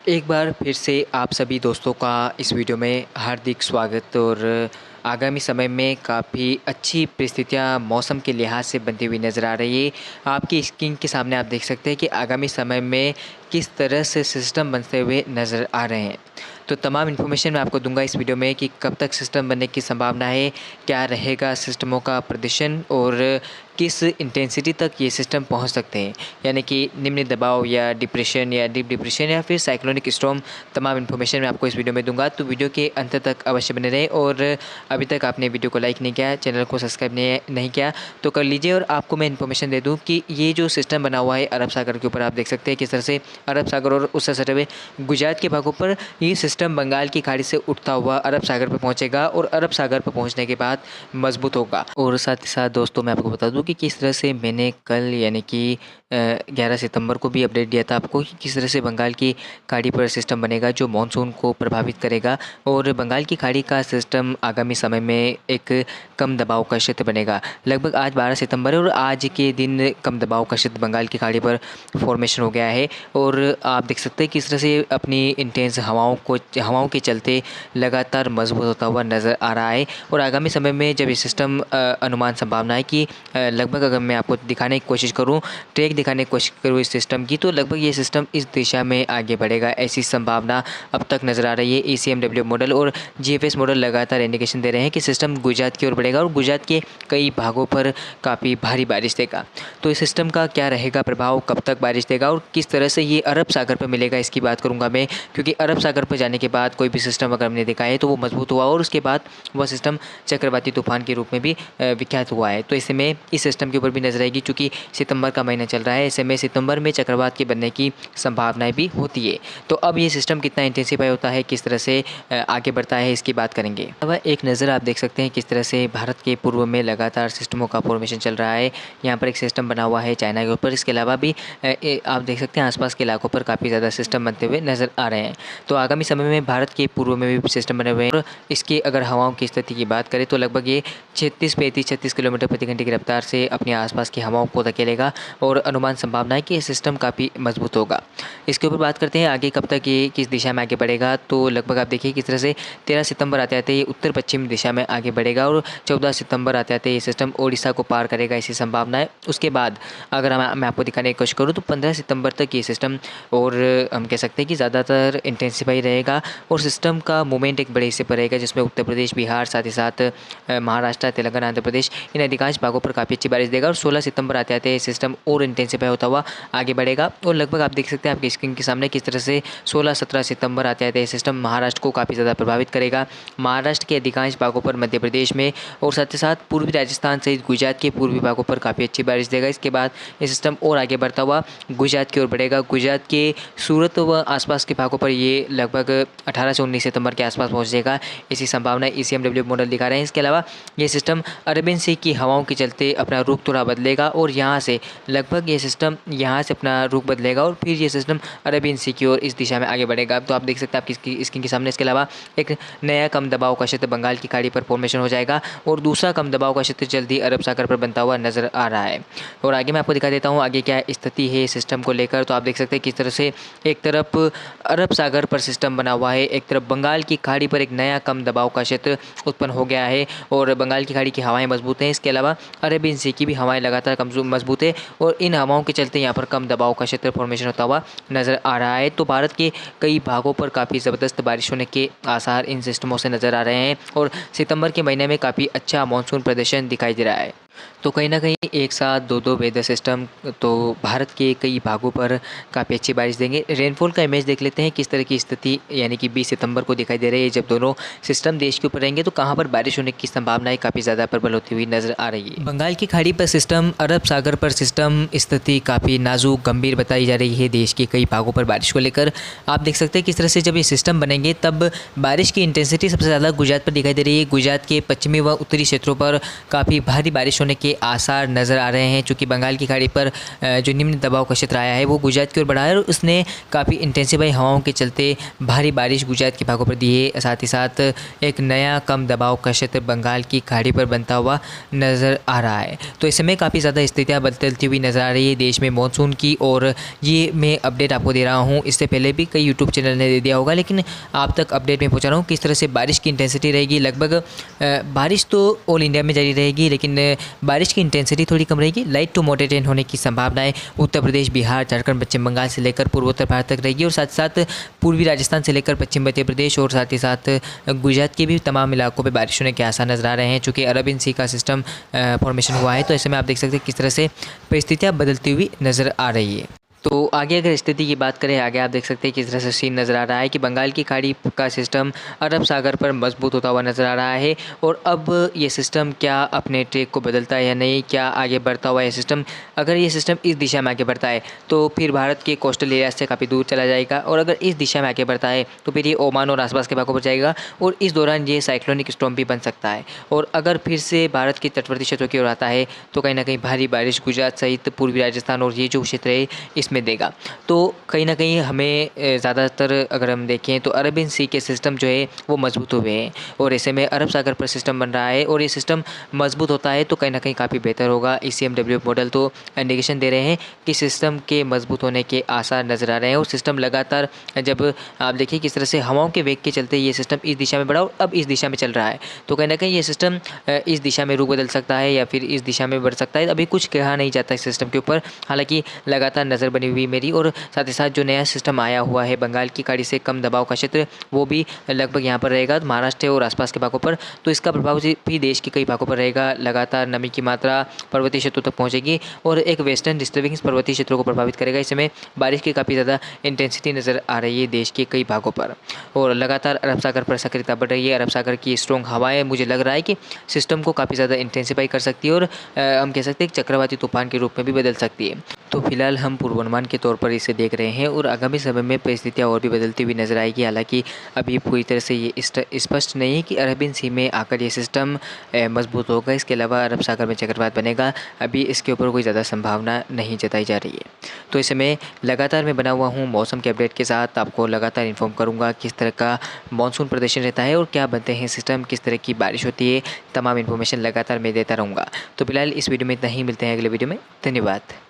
एक बार फिर से आप सभी दोस्तों का इस वीडियो में हार्दिक स्वागत। और आगामी समय में काफ़ी अच्छी परिस्थितियाँ मौसम के लिहाज से बनती हुई नज़र आ रही है। आपकी स्क्रीन के सामने आप देख सकते हैं कि आगामी समय में किस तरह से सिस्टम बनते हुए नज़र आ रहे हैं। तो तमाम इन्फॉर्मेशन मैं आपको दूंगा इस वीडियो में कि कब तक सिस्टम बनने की संभावना है, क्या रहेगा सिस्टमों का प्रदर्शन और किस इंटेंसिटी तक ये सिस्टम पहुंच सकते हैं, यानी कि निम्न दबाव या डिप्रेशन या डीप डिप्रेशन या फिर साइक्लोनिक स्टॉर्म। तमाम इन्फॉर्मेशन मैं आपको इस वीडियो में दूंगा, तो वीडियो के अंत तक अवश्य बने रहें। और अभी तक आपने वीडियो को लाइक नहीं किया, चैनल को सब्सक्राइब नहीं किया तो कर लीजिए। और आपको मैं इन्फॉर्मेशन दे दूँ कि ये जो सिस्टम बना हुआ है अरब सागर के ऊपर, आप देख सकते हैं किस तरह से अरब सागर और उससे सटे हुए गुजरात के भागों पर ये सिस्टम बंगाल की खाड़ी से उठता हुआ अरब सागर पर पहुंचेगा और अरब सागर पर पहुंचने के बाद मजबूत होगा। और साथ ही साथ दोस्तों मैं आपको बता दूं कि किस तरह से मैंने कल यानी कि 11 सितंबर को भी अपडेट दिया था आपको कि किस तरह से बंगाल की खाड़ी पर सिस्टम बनेगा जो मानसून को प्रभावित करेगा। और बंगाल की खाड़ी का सिस्टम आगामी समय में एक कम दबाव का क्षेत्र बनेगा। लगभग आज 12 सितंबर है और आज के दिन कम दबाव का क्षेत्र बंगाल की खाड़ी पर फॉर्मेशन हो गया है। और आप देख सकते हैं किस तरह से अपनी इंटेंस हवाओं के चलते लगातार मजबूत होता हुआ नज़र आ रहा है। और आगामी समय में जब ये सिस्टम अनुमान संभावना है कि लगभग अगर मैं आपको दिखाने की कोशिश करूँ, ट्रैक दिखाने की कोशिश करूँ इस सिस्टम की, तो लगभग ये सिस्टम इस दिशा में आगे बढ़ेगा, ऐसी संभावना अब तक नज़र आ रही है। ECMW मॉडल और GFS मॉडल लगातार इंडिकेशन दे रहे हैं कि सिस्टम गुजरात की ओर बढ़ेगा और गुजरात के कई भागों पर काफ़ी भारी बारिश देगा। तो इस सिस्टम का क्या रहेगा प्रभाव, कब तक बारिश देगा और किस तरह से ये अरब सागर पर मिलेगा, इसकी बात करूंगा मैं। क्योंकि अरब सागर पर जाने के बाद कोई भी सिस्टम अगर हमने देखा है तो वो मजबूत हुआ और उसके बाद वह सिस्टम चक्रवाती तूफान के रूप में भी विख्यात हुआ है। तो ऐसे में इस सिस्टम के ऊपर भी नजर रहेगी, चूँकि सितंबर का महीना चल रहा है, ऐसे में सितंबर में चक्रवात के बनने की संभावनाएं भी होती है। तो अब ये सिस्टम कितना इंटेंसिफाई होता है, किस तरह से आगे बढ़ता है, इसकी बात करेंगे। अब एक नज़र आप देख सकते हैं किस तरह से भारत के पूर्व में लगातार सिस्टमों का फॉर्मेशन चल रहा है। यहाँ पर एक सिस्टम बना हुआ है चाइना के ऊपर, इसके अलावा भी आप देख सकते हैं आसपास के इलाकों पर काफ़ी ज़्यादा सिस्टम बनते हुए नज़र आ रहे हैं। तो आगामी समय में भारत के पूर्व में भी सिस्टम बने हुए हैं और इसके अगर हवाओं की स्थिति की बात करें तो लगभग ये 36 किलोमीटर प्रति घंटे की रफ्तार से अपने आसपास की हवाओं को धकेलेगा और अनुमान संभावना है कि ये सिस्टम काफ़ी मजबूत होगा। इसके ऊपर बात करते हैं आगे कब तक ये किस दिशा में आगे बढ़ेगा। तो लगभग आप देखिए किस तरह से 13 सितंबर आते आते ये उत्तर पश्चिम दिशा में आगे बढ़ेगा और 14 सितंबर आते आते ये सिस्टम ओडिशा को पार करेगा, ऐसी संभावना है। उसके बाद अगर मैं आपको दिखाने की कोशिश करूँ तो 15 सितंबर तक ये सिस्टम और हम कह सकते हैं कि ज़्यादातर इंटेंसिफाई रहेगा और सिस्टम का मूवमेंट एक बड़े हिस्से पर रहेगा, जिसमें उत्तर प्रदेश, बिहार, साथ ही साथ महाराष्ट्र, तेलंगाना, आंध्र प्रदेश, इन अधिकांश भागों पर काफ़ी अच्छी बारिश देगा। और 16 सितंबर आते आते सिस्टम और इंटेंसिफाई होता हुआ आगे बढ़ेगा और लगभग आप देख सकते हैं आपकी स्क्रीन के सामने किस तरह से 16-17 सितंबर आते आते सिस्टम महाराष्ट्र को काफ़ी ज़्यादा प्रभावित करेगा। महाराष्ट्र के अधिकांश भागों पर, मध्य प्रदेश में और साथ ही साथ पूर्वी राजस्थान सहित गुजरात के पूर्वी भागों पर काफ़ी अच्छी बारिश देगा। इसके बाद ये सिस्टम और आगे बढ़ता हुआ गुजरात की ओर बढ़ेगा। गुजरात के सूरत व आसपास के भागों पर ये लगभग 18 से 19 सितंबर के आसपास पहुँच जाएगा, ऐसी संभावना ECMW मॉडल दिखा रहे हैं। इसके अलावा ये सिस्टम अरबियन सी की हवाओं के चलते अपना रुख थोड़ा बदलेगा और यहाँ से लगभग ये सिस्टम यहाँ से अपना रुख बदलेगा और फिर ये सिस्टम अरबियन सी की ओर इस दिशा में आगे बढ़ेगा। तो आप देख सकते हैं आपकी स्क्रीन के सामने इसके अलावा एक नया कम दबाव का क्षेत्र बंगाल की खाड़ी पर फॉर्मेशन हो जाएगा और दूसरा कम दबाव का क्षेत्र जल्दी अरब सागर पर बनता हुआ नजर आ रहा है। और आगे मैं आपको दिखा देता हूँ आगे क्या स्थिति है सिस्टम को लेकर। तो आप देख सकते हैं किस तरह से एक तरफ अरब सागर पर सिस्टम बना हुआ है, एक तरफ बंगाल की खाड़ी पर एक नया कम दबाव का क्षेत्र उत्पन्न हो गया है और बंगाल की खाड़ी की हवाएं मजबूत हैं। इसके अलावा अरेबियन सी की भी हवाएं लगातार मजबूत है और इन हवाओं के चलते यहाँ पर कम दबाव का क्षेत्र फॉर्मेशन होता हुआ नजर आ रहा है। तो भारत के कई भागों पर काफ़ी ज़बरदस्त बारिश होने के आसार इन सिस्टमों से नज़र आ रहे हैं और सितंबर के महीने में काफ़ी अच्छा मानसून प्रदर्शन दिखाई दे रहा है। तो कहीं ना कहीं एक साथ दो वेदर सिस्टम तो भारत के कई भागों पर काफ़ी अच्छी बारिश देंगे। रेनफॉल का इमेज देख लेते हैं किस तरह की स्थिति यानी कि 20 सितंबर को दिखाई दे रही है। जब दोनों सिस्टम देश के ऊपर रहेंगे तो कहां पर बारिश होने की संभावनाएं काफ़ी ज़्यादा प्रबल होती हुई नजर आ रही है। बंगाल की खाड़ी पर सिस्टम, अरब सागर पर सिस्टम, स्थिति काफ़ी नाजुक गंभीर बताई जा रही है देश के कई भागों पर बारिश को लेकर। आप देख सकते हैं किस तरह से जब ये सिस्टम बनेंगे तब बारिश की इंटेंसिटी सबसे ज़्यादा गुजरात पर दिखाई दे रही है। गुजरात के पश्चिमी व उत्तरी क्षेत्रों पर काफ़ी भारी बारिश होने के आसार नज़र आ रहे हैं, चूँकि बंगाल की खाड़ी पर जो निम्न दबाव का क्षेत्र आया है वो गुजरात की ओर बढ़ा है और उसने काफ़ी इंटेंसिफाई हवाओं के चलते भारी बारिश गुजरात के भागों पर दी है। साथ ही साथ एक नया कम दबाव का क्षेत्र बंगाल की खाड़ी पर बनता हुआ नज़र आ रहा है। तो इस समय काफ़ी ज़्यादा स्थितियाँ बदलती हुई नज़र आ रही है देश में मॉनसून की, और ये मैं अपडेट आपको दे रहा हूँ। इससे पहले भी कई यूट्यूब चैनल ने दे दिया होगा, लेकिन आप तक अपडेट में पहुँचा रहा हूँ किस तरह से बारिश की इंटेंसिटी रहेगी। लगभग बारिश तो ऑल इंडिया में जारी रहेगी, लेकिन बारिश की इंटेंसिटी थोड़ी कम रहेगी। लाइट टू मॉडरेट रेन होने की संभावनाएं उत्तर प्रदेश, बिहार, झारखंड, पश्चिम बंगाल से लेकर पूर्वोत्तर भारत तक रहेगी, और साथ साथ पूर्वी राजस्थान से लेकर पश्चिम मध्य प्रदेश और साथ ही साथ गुजरात के भी तमाम इलाकों में बारिश होने के आसार नजर आ रहे हैं। चूँकि अरबियन सी का सिस्टम फॉर्मेशन हुआ है, तो ऐसे में आप देख सकते हैं किस तरह से परिस्थितियाँ बदलती हुई नज़र आ रही है। तो आगे अगर स्थिति की बात करें, आगे आप देख सकते हैं किस तरह से सीन नज़र आ रहा है कि बंगाल की खाड़ी का सिस्टम अरब सागर पर मजबूत होता हुआ नज़र आ रहा है। और अब ये सिस्टम क्या अपने ट्रैक को बदलता है या नहीं, क्या आगे बढ़ता हुआ ये सिस्टम, अगर ये सिस्टम इस दिशा में आगे बढ़ता है तो फिर भारत के कोस्टल एरिया से काफ़ी दूर चला जाएगा, और अगर इस दिशा में आगे बढ़ता है तो फिर ये ओमान और आसपास के भागों पर जाएगा, और इस दौरान ये साइक्लोनिक स्टॉर्म भी बन सकता है। और अगर फिर से भारत के तटवर्ती क्षेत्रों की ओर आता है तो कहीं ना कहीं भारी बारिश गुजरात सहित पूर्वी राजस्थान और ये जो क्षेत्र है इसमें देगा। तो कहीं ना कहीं हमें ज़्यादातर अगर हम देखें तो अरबियन सी के सिस्टम जो है वो मजबूत हुए हैं, और ऐसे में अरब सागर पर सिस्टम बन रहा है, और ये सिस्टम मजबूत होता है तो कहीं ना कहीं काफ़ी बेहतर होगा। ECMW मॉडल तो इंडिकेशन दे रहे हैं कि सिस्टम के मजबूत होने के आसार नज़र आ रहे हैं, और सिस्टम लगातार, जब आप देखिए किस तरह से हवाओं के वेग के चलते ये सिस्टम इस दिशा में बढ़ा और अब इस दिशा में चल रहा है, तो कहीं ना कहीं ये सिस्टम इस दिशा में रुख बदल सकता है या फिर इस दिशा में बढ़ सकता है। अभी कुछ कहा नहीं जाता इस सिस्टम के ऊपर, हालांकि लगातार नज़र बनी हुई मेरी। और साथ ही साथ जो नया सिस्टम आया हुआ है बंगाल की खाड़ी से कम दबाव का क्षेत्र, वो भी लगभग यहाँ पर रहेगा महाराष्ट्र और आसपास के भागों पर, तो इसका प्रभाव भी देश के कई भागों पर रहेगा। लगातार नमी की मात्रा पर्वतीय क्षेत्रों तक पहुँचेगी और एक वेस्टर्न डिस्टर्बिंग पर्वतीय क्षेत्रों को प्रभावित करेगा। इस समय बारिश की काफ़ी ज़्यादा इंटेंसिटी नज़र आ रही है देश के कई भागों पर, और लगातार अरब सागर पर सक्रियता बढ़ रही है। अरब सागर की स्ट्रॉन्ग हवाएं मुझे लग रहा है कि सिस्टम को काफ़ी ज़्यादा इंटेंसिफाई कर सकती है, और हम कह सकते हैं चक्रवाती तूफान के रूप में भी बदल सकती है। तो फिलहाल हम पूर्वानुमान के तौर पर इसे देख रहे हैं, और आगामी समय में परिस्थितियाँ और भी बदलती हुई नजर आएगी। हालांकि अभी पूरी तरह से ये स्पष्ट नहीं है कि अरबियन सी में आकर ये सिस्टम मजबूत होगा। इसके अलावा अरब सागर में चक्रवात बनेगा, अभी इसके ऊपर कोई ज़्यादा संभावना नहीं जताई जा रही है। तो इस समय लगातार मैं बना हुआ हूँ मौसम के अपडेट के साथ, आपको लगातार इन्फॉर्म करूँगा किस तरह का मानसून प्रदर्शन रहता है और क्या बनते हैं सिस्टम, किस तरह की बारिश होती है, तमाम इन्फॉर्मेशन लगातार मैं देता रहूँगा। तो फिलहाल इस वीडियो में इतना ही, मिलते हैं अगले वीडियो में। धन्यवाद।